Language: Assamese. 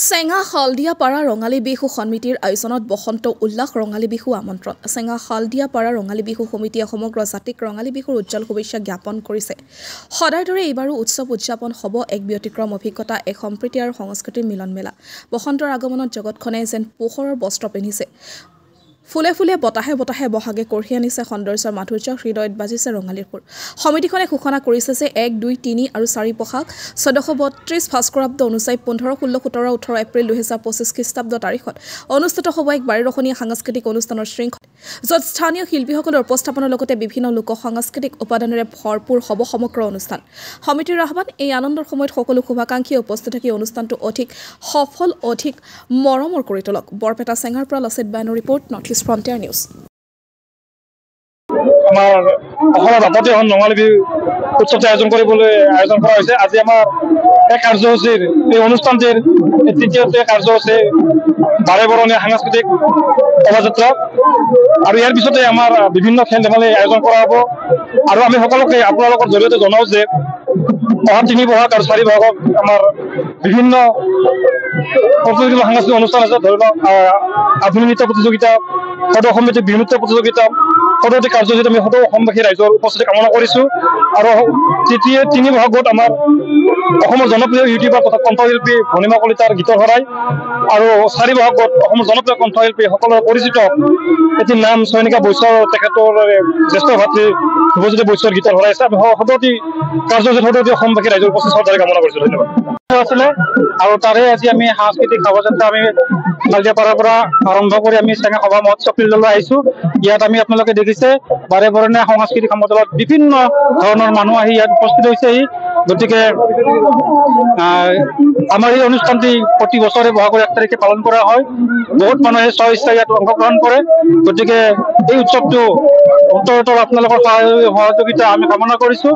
চেঙা হালদিয়াপাৰা ৰঙালী বিহু সমিতিৰ আয়োজনত বসন্ত উল্লাস ৰঙালী বিহু আমন্ত্ৰণ। চেঙা হালদিয়াপাৰা ৰঙালী বিহু সমিতিয়ে সমগ্ৰ জাতিক ৰঙালী বিহুৰ উজ্জ্বল শুভেচ্ছা জ্ঞাপন কৰিছে। সদায় দৰে এইবাৰো উৎসৱ উদযাপন হ'ব এক ব্যতিক্ৰম অভিজ্ঞতা, এক সম্প্ৰীতি আৰু সংস্কৃতিৰ মিলন মেলা। বসন্তৰ আগমনত জগতখনে যেন পোহৰৰ বস্ত্ৰ পিন্ধিছে। ফুলে ফুলে বতাহে বতাহে বহাগে কঢ়িয়াই আনিছে সৌন্দৰ্যৰ মাধুৰ্য, হৃদয়ত বাজিছে ৰঙালীৰ সুৰ। সমিতিখনে ঘোষণা কৰিছে যে 1, 2, 3 আৰু 4 বহাগ 1432 ভাস্কৰাব্দ অনুযায়ী 15, 16, 17, 18 এপ্ৰিল 2025 খ্ৰীষ্টাব্দ তাৰিখত অনুষ্ঠিত হ'ব এক বাৰিৰহণীয়া সাংস্কৃতিক অনুষ্ঠানৰ শৃংখল, য'ত স্থানীয় শিল্পীসকলৰ উপস্থাপনৰ লগতে বিভিন্ন লোক সাংস্কৃতিক উপাদানেৰে ভৰপূৰ হ'ব সমগ্ৰ অনুষ্ঠান। সমিতিৰ আহ্বান, এই আনন্দৰ সময়ত সকলো শুভাকাংক্ষীয়ে উপস্থিত থাকি অনুষ্ঠানটো অধিক সফল, অধিক মৰমৰ কৰি তোলক। বৰপেটা চেঙাৰ পৰা লচিত বায়নৰ report, North East Frontier News. আমাৰ অসমৰ বাপতি এখন ৰঙালী বিহু উৎসৱ আয়োজন কৰা হৈছে। আজি আমাৰ এই কাৰ্যসূচীৰ এই অনুষ্ঠানটিৰ তৃতীয়টো কাৰ্যসূচী বাৰে বৰণীয়া সাংস্কৃতিক শোভাযাত্ৰা, আৰু ইয়াৰ পিছতে আমাৰ বিভিন্ন খেল ধেমালি আয়োজন কৰা হ'ব। আৰু আমি সকলোকে আপোনালোকৰ জৰিয়তে জনাওঁ যে অহা 3 বহাগ আৰু 4 বহাগত আমাৰ বিভিন্ন প্ৰতিযোগিতা সাংস্কৃতিক অনুষ্ঠান আছে। ধৰি লওক আধুনিক নৃত্য প্ৰতিযোগিতা, সদৌ সমিতি বিহু নৃত্য প্ৰতিযোগিতা, সদৌতি কাৰ্যসূচীত আমি সদৌ অসমবাসী ৰাইজৰ উপস্থিতি কামনা কৰিছোঁ। আৰু 3 বহাগত আমাৰ অসমৰ জনপ্ৰিয় ইউটিউবাৰ তথা কণ্ঠশিল্পী ভনীমা কলিতাৰ গীতৰ শৰাই, আৰু 4 বহাগত অসমৰ জনপ্ৰিয় কণ্ঠশিল্পী সকলোৰে পৰিচিত এটি নাম চয়নিকা বৈশ্যৰ তেখেতৰ জ্যেষ্ঠ ভাতৃ ধ্ৰুৱজ্যোতি বৈশ্যৰ গীতৰ শৰাই আছে। আমি সদৌতি কাৰ্যসূচীত সদৌতি অসমবাসী ৰাইজৰ উপস্থিতি শ্ৰদ্ধাৰে কামনা কৰিছোঁ। ধন্যবাদ। আছিলে আৰু তাৰে আজি আমি সাংস্কৃতিক শোভাযাত্ৰা আমি হালদিয়াপাৰাৰ পৰা আৰম্ভ কৰি আমি চেঙা সভা মহোৎসৱ ফিল্ডলৈ আহিছোঁ। ইয়াত আমি আপোনালোকে দেখিছে বাৰে বৰণীয়া সাংস্কৃতিক সমাজত বিভিন্ন ধৰণৰ মানুহ আহি ইয়াত উপস্থিত হৈছেহি। গতিকে আমাৰ এই অনুষ্ঠানটি প্ৰতি বছৰে বহাগৰ 1 তাৰিখে পালন কৰা হয়। বহুত মানুহে স্ব-ইচ্ছাৰে ইয়াত অংশগ্ৰহণ কৰে। গতিকে এই উৎসৱটো উত্তৰোত্তৰ আপোনালোকৰ সহযোগিতা আমি কামনা কৰিছোঁ।